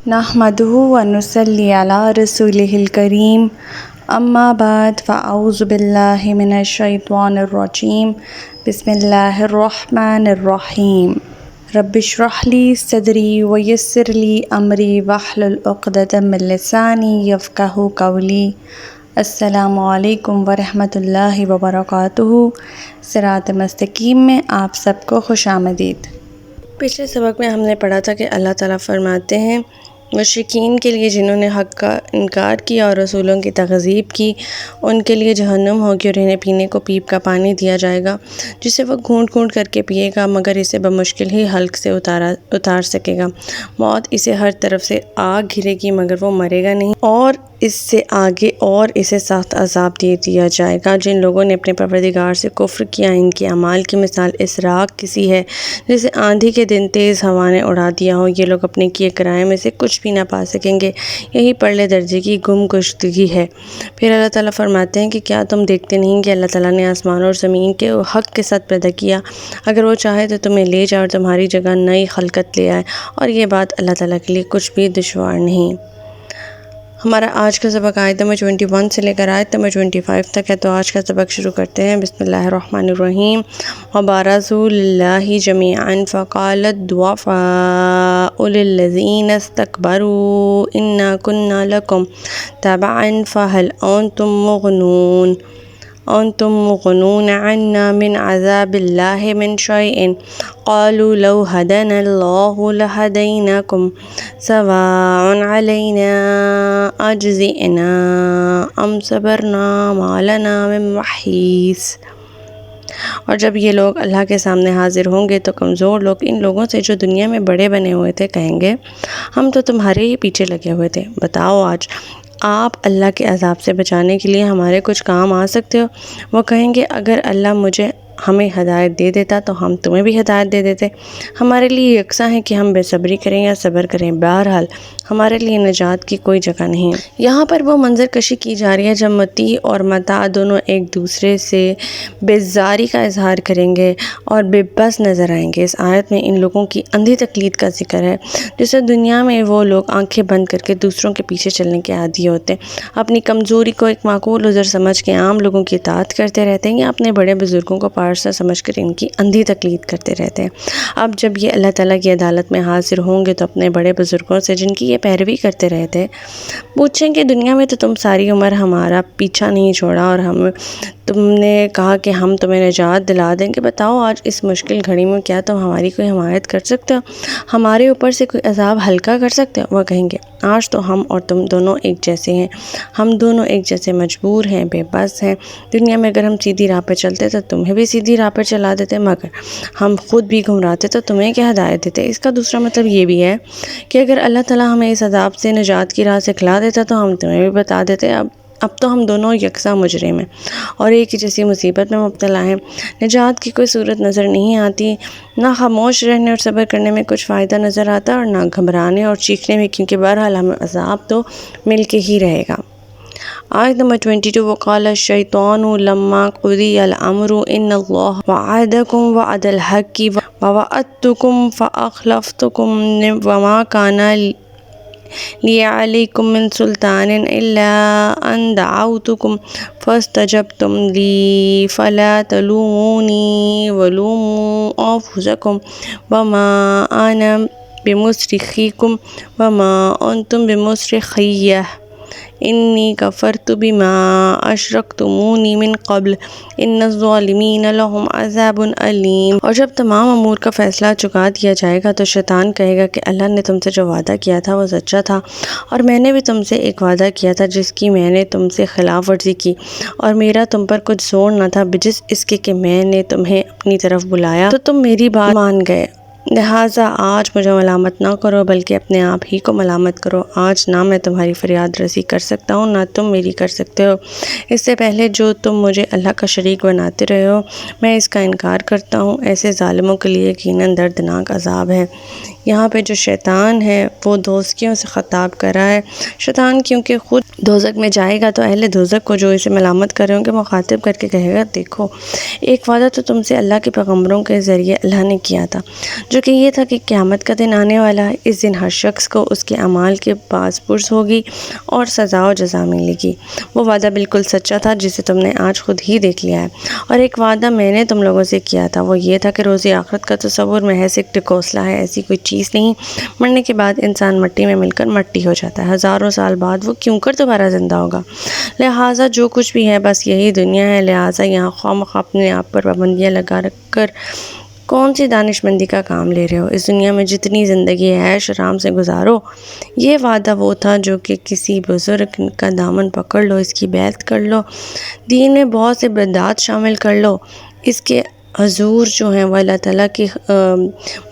نحمدہ ونصلی علی رسولہ الکریم اما بعد فاعوذ باللہ من الشیطان الرجیم بسم اللہ الرحمن الرحیم رب اشرح لی صدری ویسر لی امری واحلل عقدۃ من لسانی یفقہوا قولی۔ السلام علیکم ورحمۃ اللہ وبرکاتہ۔ صراط مستقیم میں آپ سب کو خوش آمدید۔ پچھلے سبق میں ہم نے پڑھا تھا کہ اللہ تعالیٰ فرماتے ہیں مشرکین کے لیے جنہوں نے حق کا انکار کیا اور رسولوں کی تکذیب کی، ان کے لیے جہنم ہوگی اور انہیں پینے کو پیپ کا پانی دیا جائے گا جسے وہ گھونٹ گھونٹ کر کے پیے گا مگر اسے بمشکل ہی حلق سے اتار سکے گا۔ موت اسے ہر طرف سے آگ گھیرے گی مگر وہ مرے گا نہیں، اور اس سے آگے اور اسے سخت عذاب دے دیا جائے گا۔ جن لوگوں نے اپنے پروردگار سے کفر کیا، ان کے اعمال کی مثال اس راکھ کسی ہے جسے آندھی کے دن تیز ہوا نے اڑا دیا ہو۔ یہ لوگ اپنے کیے کرائے میں سے کچھ بھی نہ پا سکیں گے، یہی پرلے درجے کی گم گشتگی ہے۔ پھر اللہ تعالیٰ فرماتے ہیں کہ کیا تم دیکھتے نہیں کہ اللہ تعالیٰ نے آسمان اور زمین کے حق کے ساتھ پیدا کیا، اگر وہ چاہے تو تمہیں لے جائے اور تمہاری جگہ نئی خلقت لے آئے، اور یہ بات اللہ تعالیٰ کے لیے کچھ بھی دشوار نہیں۔ ہمارا آج کا سبق آیت نمبر 21 سے لے کر آیت نمبر 25 تک ہے، تو آج کا سبق شروع کرتے ہیں۔ بسم اللہ الرحمن الرحیم۔ وَبَرَزُوا لِلَّهِ جَمِيعًا فَقَالَ الضُّعَفَاءُ لِلَّذِينَ اسْتَكْبَرُوا إِنَّا كُنَّا لَكُمْ تَبَعًا فَهَلْ أَنْتُمْ مُغْنُونَ عَنَّا مِنْ عَذَابِ اللَّهِ مِنْ شَيْءٍ قَالُوا لَوْ هَدَانَا اللَّهُ لَهَدَيْنَاكُمْ سَوَاءٌ عَلَيْنَا أَجْزِعْنَا أَمْ صَبَرْنَا مَا لَنَا مِنْ مَحِيصٍ۔ اور جب یہ لوگ اللہ کے سامنے حاضر ہوں گے تو کمزور لوگ ان لوگوں سے جو دنیا میں بڑے بنے ہوئے تھے کہیں گے، ہم تو تمہارے ہی پیچھے لگے ہوئے تھے، بتاؤ آج آپ اللہ کے عذاب سے بچانے کے لیے ہمارے کچھ کام آ سکتے ہو؟ وہ کہیں گے اگر اللہ ہمیں ہدایت دے دیتا تو ہم تمہیں بھی ہدایت دے دیتے، ہمارے لیے یکساں ہے کہ ہم بے صبری کریں یا صبر کریں، بہرحال ہمارے لیے نجات کی کوئی جگہ نہیں۔ یہاں پر وہ منظر کشی کی جا رہی ہے جب متی اور متاع دونوں ایک دوسرے سے بیزاری کا اظہار کریں گے اور بے بس نظر آئیں گے۔ اس آیت میں ان لوگوں کی اندھی تقلید کا ذکر ہے جسے دنیا میں وہ لوگ آنکھیں بند کر کے دوسروں کے پیچھے چلنے کے عادی ہوتے ہیں، اپنی کمزوری کو ایک معقول عذر سمجھ کے عام لوگوں کی اطاعت کرتے رہتے ہیں یا اپنے بڑے بزرگوں کو پارسا سمجھ کر ان کی اندھی تقلید کرتے رہتے ہیں۔ اب جب یہ اللہ تعالیٰ کی عدالت میں حاضر ہوں گے تو اپنے بڑے بزرگوں سے جن کی یہ پیروی کرتے رہتے پوچھیں کہ دنیا میں تو تم ساری عمر ہمارا پیچھا نہیں چھوڑا اور تم نے کہا کہ ہم تمہیں نجات دلا دیں گے، بتاؤ آج اس مشکل گھڑی میں کیا تم ہماری کوئی حمایت کر سکتے ہو، ہمارے اوپر سے کوئی عذاب ہلکا کر سکتے ہو؟ وہ کہیں گے آج تو ہم اور تم دونوں ایک جیسے ہیں، ہم دونوں ایک جیسے مجبور ہیں، بے بس ہیں۔ دنیا میں اگر ہم سیدھی راہ پہ چلتے تو تمہیں بھی سیدھی راہ پہ چلا دیتے، مگر ہم خود بھی گمراہتے تو تمہیں کیا ہدایت دیتے۔ اس کا دوسرا مطلب یہ بھی ہے کہ اگر اللہ تعالیٰ ہمیں اس عذاب سے نجات کی راہ سکھلا دیتا تو ہم تمہیں بھی بتا دیتے۔ اب تو ہم دونوں یکساں مجرم ہیں اور ایک ہی جیسی مصیبت میں مبتلا ہیں، نجات کی کوئی صورت نظر نہیں آتی، نہ خاموش رہنے اور صبر کرنے میں کچھ فائدہ نظر آتا اور نہ گھبرانے اور چیخنے میں، کیونکہ بہرحال ہمیں عذاب تو مل کے ہی رہے گا۔ آیت نمبر 22۔ وقال الشیطان لما قضی الامر ان اللہ وعدکم وعد الحق ووعدتکم فاخلفتکم وما کان لی علیکم من سلطان الا ان دعوتکم فاستجبتم لی فلا تلومونی ولوموا انفسکم وما انا بمصرخکم وما انتم بمصرخی انی کفرت بما اشرکتمون من قبل ان الظالمین لهم عذاب علیم۔ اور جب تمام امور کا فیصلہ چکا دیا جائے گا تو شیطان کہے گا کہ اللہ نے تم سے جو وعدہ کیا تھا وہ سچا تھا، اور میں نے بھی تم سے ایک وعدہ کیا تھا جس کی میں نے تم سے خلاف ورزی کی، اور میرا تم پر کچھ زور نہ تھا بجز اس کے کہ میں نے تمہیں اپنی طرف بلایا تو تم میری بات مان گئے، لہٰذا آج مجھے ملامت نہ کرو بلکہ اپنے آپ ہی کو ملامت کرو۔ آج نہ میں تمہاری فریاد رسی کر سکتا ہوں نہ تم میری کر سکتے ہو، اس سے پہلے جو تم مجھے اللہ کا شریک بناتے رہے ہو میں اس کا انکار کرتا ہوں، ایسے ظالموں کے لیے یقیناً دردناک عذاب ہے۔ یہاں پہ جو شیطان ہے وہ دوزخیوں سے خطاب کر رہا ہے۔ شیطان کیونکہ خود دوزخ میں جائے گا تو اہل دوزخ کو جو اسے ملامت کر رہے ہوں گے مخاطب کر کے کہے گا دیکھو ایک وعدہ تو تم سے اللہ کے پیغمبروں کے ذریعے اللہ نے کیا تھا، جو کہ یہ تھا کہ قیامت کا دن آنے والا ہے، اس دن ہر شخص کو اس کے اعمال کے پاس پرس ہوگی اور سزا و جزا ملے گی۔ وہ وعدہ بالکل سچا تھا جسے تم نے آج خود ہی دیکھ لیا ہے، اور ایک وعدہ میں نے تم لوگوں سے کیا تھا، وہ یہ تھا کہ روز آخرت کا تصور محض ایک ٹکوسلا ہے، ایسی کوئی چیز نہیں۔ مرنے کے بعد انسان مٹی میں مل کر مٹی ہو جاتا ہے، ہزاروں سال بعد وہ کیوں کر دوبارہ زندہ ہوگا؟ لہٰذا جو کچھ بھی ہے بس یہی دنیا ہے، لہٰذا یہاں خواہ مخواہ اپنے آپ پر پابندیاں لگا رکھ کر کون سی دانش مندی کا کام لے رہے ہو؟ اس دنیا میں جتنی زندگی عیش آرام سے گزارو۔ یہ وعدہ وہ تھا جو کہ کسی بزرگ کا دامن پکڑ لو، اس کی بیعت کر لو، دین میں بہت سے بدعات شامل کر لو، اس کے حضور جو ہیں وہ اللہ تعالیٰ کے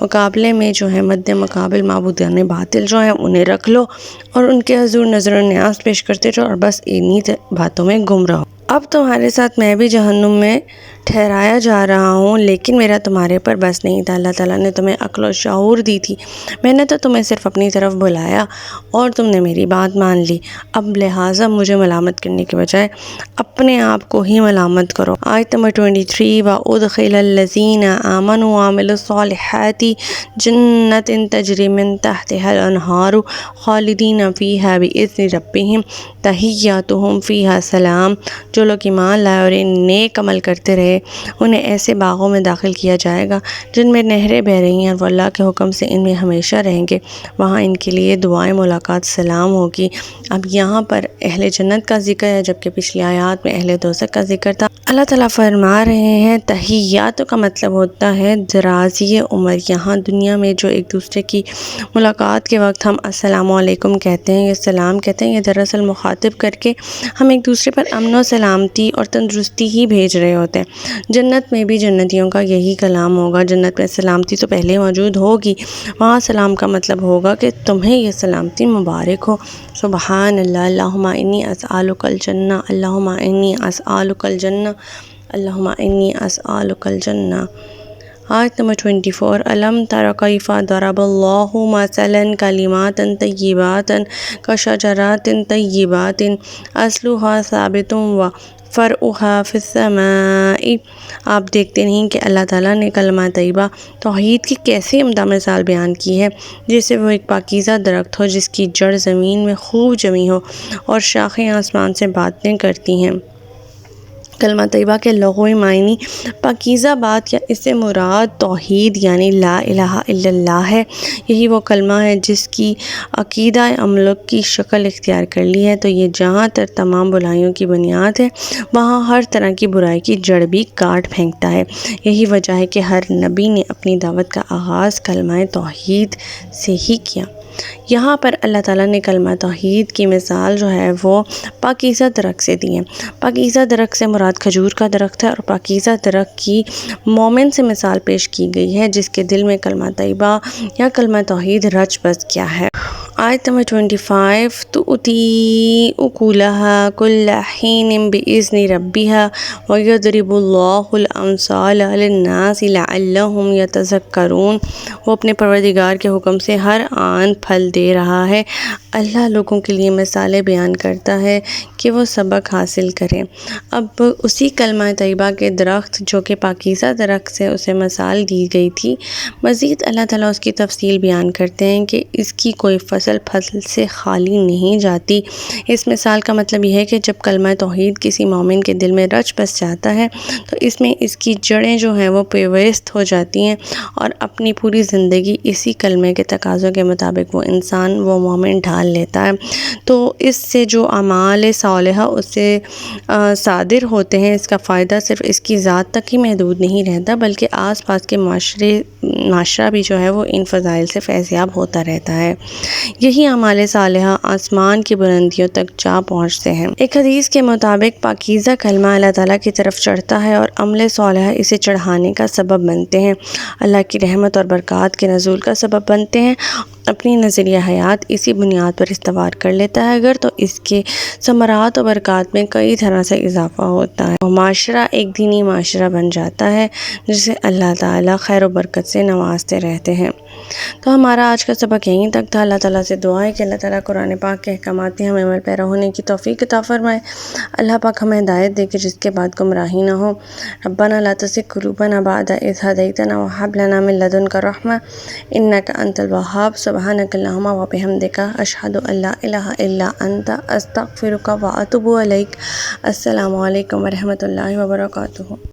مقابلے میں جو ہے مد مقابل معبودان باطل جو ہیں انہیں رکھ لو، اور ان کے حضور نظر و نیاز پیش کرتے رہو، اور بس انہی باتوں میں گم رہو۔ اب تمہارے ساتھ میں بھی جہنم میں ٹھہرایا جا رہا ہوں، لیکن میرا تمہارے پر بس نہیں تھا۔ اللہ تعالیٰ نے تمہیں عقل و شعور دی تھی، میں نے تو تمہیں صرف اپنی طرف بلایا اور تم نے میری بات مان لی۔ اب لہٰذا مجھے ملامت کرنے کے بجائے اپنے آپ کو ہی ملامت کرو۔ آیت نمبر 23 وَأُدْخِلَ الَّذِينَ آمَنُوا وَعَمِلُوا الصَّالِحَاتِ جَنَّاتٍ تَجْرِي مِن تَحْتِهَا الْأَنْهَارُ خَالِدِينَ فِيهَا بِإِذْنِ رَبِّهِمْ تَحِيَّاتُهُمْ فِيهَا سَلَامٌ۔ جو لوگ ایمان لائے اور نیک عمل کرتے رہے انہیں ایسے باغوں میں داخل کیا جائے گا جن میں نہریں بہہ رہی ہیں، اور وہ اللہ کے حکم سے ان میں ہمیشہ رہیں گے، وہاں ان کے لیے دعائیں ملاقات سلام ہوگی۔ اب یہاں پر اہل جنت کا ذکر ہے، جبکہ پچھلی آیات میں اہل دوزخ کا ذکر تھا۔ اللہ تعالیٰ فرما رہے ہیں تحیات کا مطلب ہوتا ہے درازی عمر۔ یہاں دنیا میں جو ایک دوسرے کی ملاقات کے وقت ہم السلام علیکم کہتے ہیں یا سلام کہتے ہیں، یہ دراصل مخاطب کر کے ہم ایک دوسرے پر امن و سلامتی اور تندرستی ہی بھیج رہے ہوتے ہیں۔ جنت میں بھی جنتیوں کا یہی کلام ہوگا۔ جنت میں سلامتی تو پہلے موجود ہوگی، وہاں سلام کا مطلب ہوگا کہ تمہیں یہ سلامتی مبارک ہو۔ سبحان اللہ، اللہم انی اسألک الجنہ، اللہم انی اسألک الجنہ، اللہم انی اسألک الجنہ۔ آیت نمبر 24 أَلَمْ تَرَ كَيْفَ ضَرَبَ اللَّهُ مَثَلًا كَلِمَاتٍ طَيِّبَاتٍ كَشَجَرَةٍ طَيِّبَةٍ أَصْلُهَا ثَابِتٌ وَفَرْعُهَا فِي السَّمَاءِ۔ آپ دیکھتے نہیں کہ اللہ تعالیٰ نے کلمہ طیبہ توحید کی کیسی عمدہ مثال بیان کی ہے، جیسے وہ ایک پاکیزہ درخت ہو جس کی جڑ زمین میں خوب جمی ہو اور شاخیں آسمان سے باتیں کرتی ہیں۔ کلمہ طیبہ کے لغوی معنی پاکیزہ بات یا اس سے مراد توحید یعنی لا الہ الا اللہ ہے۔ یہی وہ کلمہ ہے جس کی عقیدہ عمل کی شکل اختیار کر لی ہے، تو یہ جہاں تر تمام برائیوں کی بنیاد ہے، وہاں ہر طرح کی برائی کی جڑ بھی کاٹ پھینکتا ہے۔ یہی وجہ ہے کہ ہر نبی نے اپنی دعوت کا آغاز کلمہ توحید سے ہی کیا۔ یہاں پر اللہ تعالیٰ نے کلمہ توحید کی مثال جو ہے وہ پاکیزہ درخت سے دی ہے۔ پاکیزہ درخت سے مراد کھجور کا درخت ہے، اور پاکیزہ درخت کی مومن سے مثال پیش کی گئی ہے جس کے دل میں کلمہ طیبہ یا کلمہ توحید رچ بس کیا ہے۔ آیت نمبر 25 تُؤْتِي أُكُلَهَا كُلَّ حِينٍ بِإِذْنِ رَبِّهَا وَيَضْرِبُ اللَّهُ الْأَمْثَالَ لِلنَّاسِ لَعَلَّهُمْ يَتَذَكَّرُونَ۔ وہ اپنے پروردگار کے حکم سے ہر آن پھل دے رہا ہے۔ اللہ لوگوں کے لیے مثالیں بیان کرتا ہے کہ وہ سبق حاصل کریں۔ اب اسی کلمہ طیبہ کے درخت جو کہ پاکیزہ درخت سے اسے مثال دی گئی تھی، مزید اللہ تعالیٰ اس کی تفصیل بیان کرتے ہیں کہ اس کی کوئی فصل سے خالی نہیں جاتی۔ اس مثال کا مطلب یہ ہے کہ جب کلمہ توحید کسی مومن کے دل میں رچ بس جاتا ہے تو اس میں اس کی جڑیں جو ہیں وہ پیوست ہو جاتی ہیں، اور اپنی پوری زندگی اسی کلمے کے تقاضوں کے مطابق وہ انسان وہ مومن ڈھال لیتا ہے۔ تو اس سے جو اعمال صالحہ اس سے صادر ہوتے ہیں، اس کا فائدہ صرف اس کی ذات تک ہی محدود نہیں رہتا، بلکہ آس پاس کے معاشرہ بھی جو ہے وہ ان فضائل سے فیضیاب ہوتا رہتا ہے۔ یہی اعمال صالحہ آسمان کی بلندیوں تک جا پہنچتے ہیں۔ ایک حدیث کے مطابق پاکیزہ کلمہ اللہ تعالیٰ کی طرف چڑھتا ہے اور عمل صالحہ اسے چڑھانے کا سبب بنتے ہیں، اللہ کی رحمت اور برکات کے نزول کا سبب بنتے ہیں۔ اپنی نظریہ حیات اسی بنیاد پر استوار کر لیتا ہے اگر تو اس کے ثمرات و برکات میں کئی طرح سے اضافہ ہوتا ہے۔ معاشرہ ایک دینی معاشرہ بن جاتا ہے جسے اللہ تعالیٰ خیر و برکت سے نوازتے رہتے ہیں۔ تو ہمارا آج کا سبق یہیں تک تھا۔ اللہ تعالیٰ سے دعا ہے کہ اللہ تعالیٰ قرآن پاک کے احکامات میں ہمیں عمل پیرا ہونے کی توفیق عطا فرمائے۔ اللہ پاک ہمیں ہدایت دے کہ جس کے بعد گمراہی نہ ہو۔ ربنا لا تزغ قلوبنا بعد إذ هديتنا وهب لنا من لدنك رحمة إنك أنت الوهاب سبحانك اللهم وبحمدك أشهد أن لا إله إلا أنت أستغفرك وأتوب إليك۔ السلام علیکم ورحمۃ اللہ وبرکاتہ۔